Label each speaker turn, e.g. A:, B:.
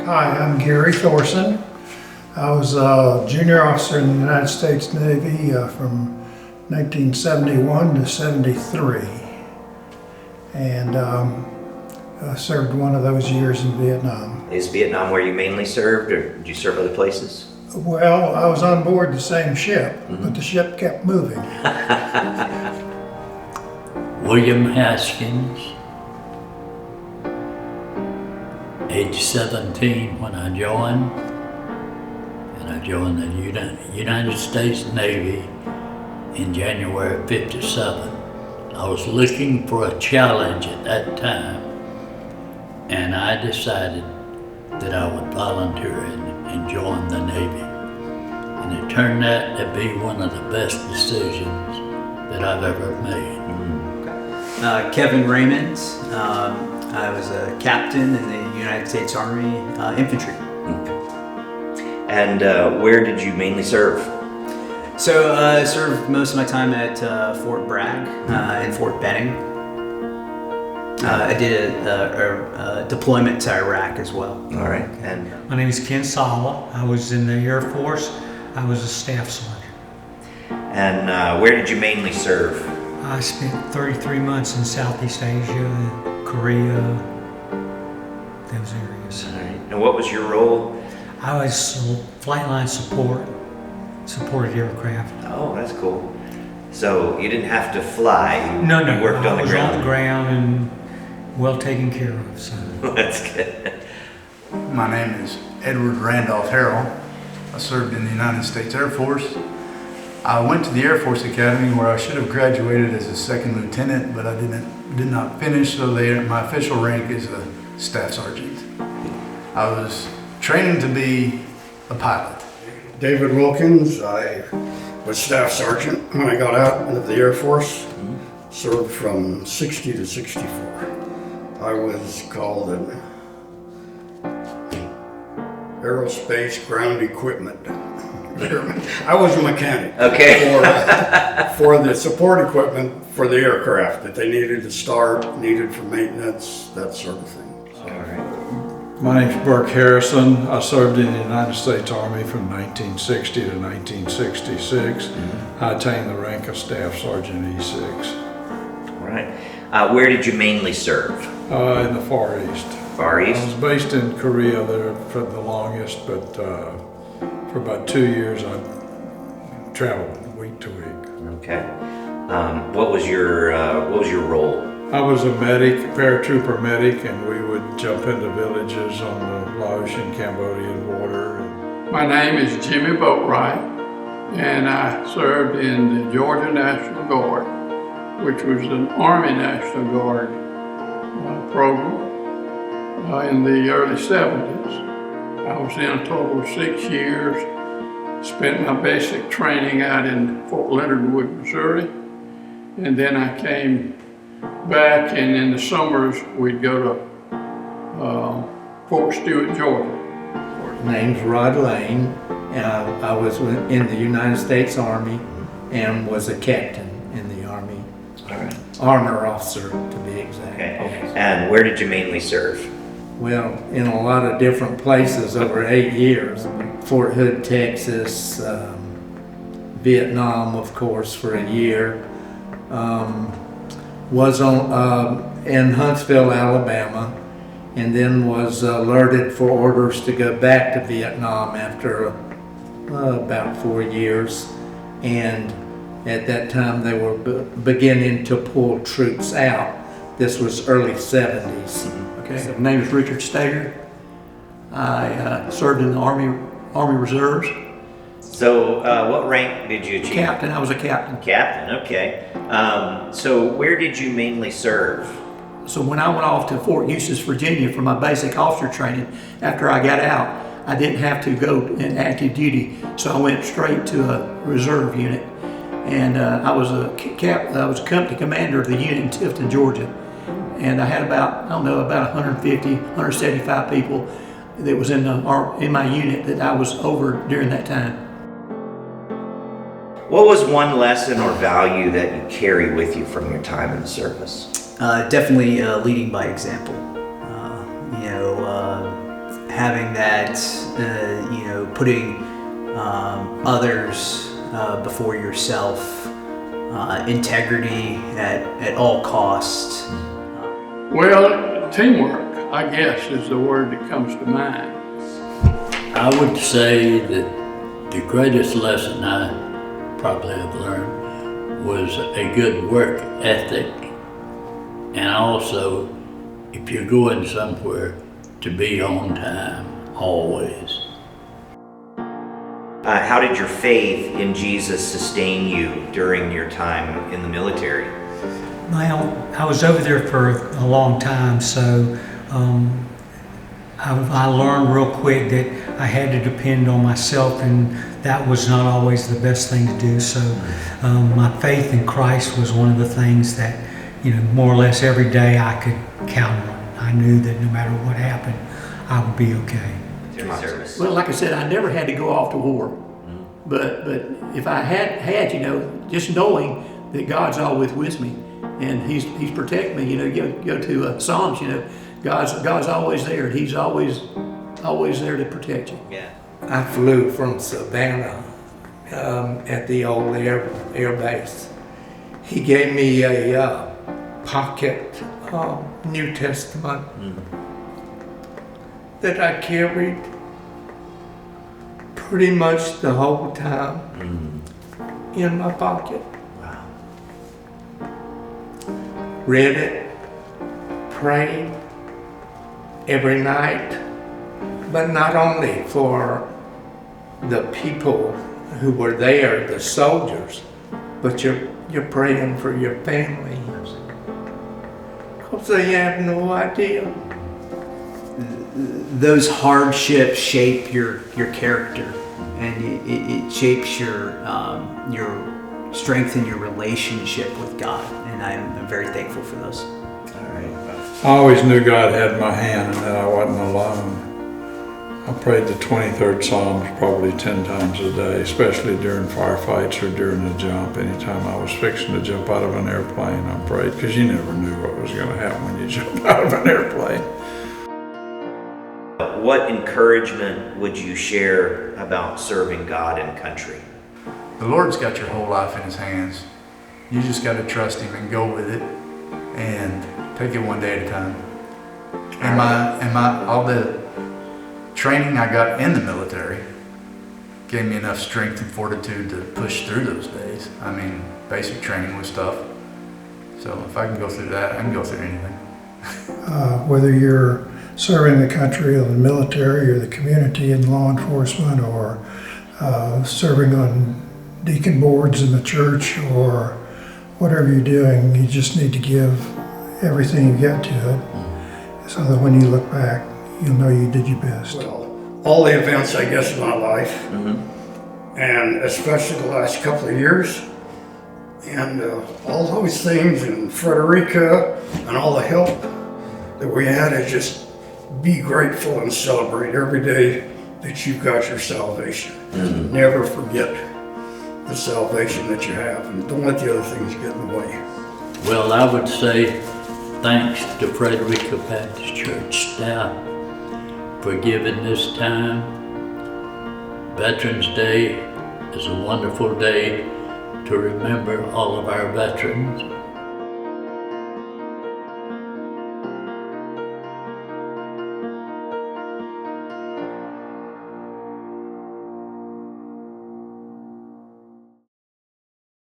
A: Hi, I'm Gary Thorson. I was a junior officer in the United States Navy from 1971 to 73, and I served one of those years in Vietnam.
B: Is Vietnam where you mainly served, or did you serve other places?
A: Well, I was on board the same ship, but the ship kept moving.
C: William Haskins, age 17 when I joined, and I joined the United States Navy in January of '57. I was looking for a challenge at that time, and I decided that I would volunteer and join the Navy. And it turned out to be one of the best decisions that I've ever made.
D: Kevin Raymond. I was a captain in the United States Army Infantry.
B: And where did you mainly serve?
D: So I served most of my time at Fort Bragg and Fort Benning. I did a deployment to Iraq as well.
B: All right. And
E: My name is Ken Sala. I was in the Air Force. I was a staff sergeant.
B: And where did you mainly serve?
E: I spent 33 months in Southeast Asia, Korea, those areas.
B: All right. And what was your role?
E: I was flight line supported aircraft.
B: Oh, that's cool. So you didn't have to fly.
E: No,
B: You worked on
E: I
B: the
E: was
B: ground.
E: on the ground and well taken care of. So.
B: That's good.
F: My name is Edward Randolph Harrell. I served in the United States Air Force. I went to the Air Force Academy where I should have graduated as a second lieutenant, but I did not finish, so my official rank is a staff sergeant. I was training to be a pilot.
G: David Wilkins. I was staff sergeant when I got out of the Air Force. Served from 60 to 64. I was called an aerospace ground equipment. I was a mechanic.
B: Okay.
G: for the support equipment for the aircraft that they needed to start, needed for maintenance, that sort of thing.
B: All right.
H: My name's Burke Harrison. I served in the United States Army from 1960 to 1966. I attained the rank of Staff Sergeant E6.
B: All right. Where did you mainly serve?
H: In the Far East.
B: Far
H: I
B: East?
H: was based in Korea there for the longest, but for about 2 years I traveled week to week.
B: Okay. What was your role?
H: I was a medic, paratrooper medic, and we would jump into villages on the Laotian, Cambodian border.
I: My name is Jimmy Boatwright, and I served in the Georgia National Guard, which was an Army National Guard program in the early 70s. I was in a total of 6 years, spent my basic training out in Fort Leonard Wood, Missouri, and then I came back, and in the summers we'd go to Fort Stewart, Georgia.
J: My name's Rod Lane, and I was in the United States Army and was a captain in the Army.
B: All right.
J: Armor officer, to be exact.
B: Okay. And where did you mainly serve?
J: Well, in a lot of different places over 8 years. Fort Hood, Texas, Vietnam, of course, for a year. Was in Huntsville, Alabama, and then was alerted for orders to go back to Vietnam after about 4 years. And at that time they were beginning to pull troops out. This was early 70s.
K: Okay, so my name is Richard Stager. I served in the Army Reserves.
B: So what rank did you achieve?
K: Captain, I was a captain.
B: Captain, okay. So where did you mainly serve?
K: So when I went off to Fort Eustis, Virginia for my basic officer training, after I got out, I didn't have to go in active duty, so I went straight to a reserve unit. And I was a company commander of the unit in Tifton, Georgia. And I had about 150, 175 people that was in my unit that I was over during that time.
B: What was one lesson or value that you carry with you from your time in the service?
D: Definitely leading by example. having that, putting others before yourself, integrity at all costs.
I: Well, teamwork, I guess, is the word that comes to mind.
C: I would say that the greatest lesson I probably have learned was a good work ethic, and also, if you're going somewhere, to be on time, always.
B: How did your faith in Jesus sustain you during your time in the military?
E: Well, I was over there for a long time, so I learned real quick that I had to depend on myself, and that was not always the best thing to do. So my faith in Christ was one of the things that, more or less every day I could count on. I knew that no matter what happened, I would be okay.
B: Service.
K: Well, like I said, I never had to go off to war. But if I had, just knowing that God's always with me and He's protecting me. Go to Psalms. God's always there. He's always there to protect you.
B: Yeah.
J: I flew from Savannah at the old air base. He gave me a pocket New Testament that I carried pretty much the whole time in my pocket.
B: Wow.
J: Read it, prayed every night, but not only for the people who were there, the soldiers, but you're praying for your family, because they have no idea.
D: Those hardships shape your character, and it shapes your strength in your relationship with God, and I'm very thankful for those.
B: All right.
H: I always knew God had my hand and that I wasn't alone. I prayed the 23rd Psalms probably 10 times a day, especially during firefights or during the jump. Anytime I was fixing to jump out of an airplane, I prayed, because you never knew what was going to happen when you jump out of an airplane.
B: What encouragement would you share about serving God and country?
F: The Lord's got your whole life in His hands. You just got to trust Him and go with it and take it one day at a time. And all the training I got in the military gave me enough strength and fortitude to push through those days. I mean, basic training was tough. So if I can go through that, I can go through anything.
A: Whether you're serving the country or the military or the community in law enforcement, or serving on deacon boards in the church, or whatever you're doing, you just need to give everything you got to it, so that when you look back, you'll know you did your best.
G: Well, all the events, I guess, of my life, and especially the last couple of years, and all those things, and Frederica, and all the help that we had, is just be grateful and celebrate every day that you've got your salvation. Never forget the salvation that you have, and don't let the other things get in the way.
C: Well, I would say thanks to Frederica Baptist Church staff for giving this time. Veterans Day is a wonderful day to remember all of our veterans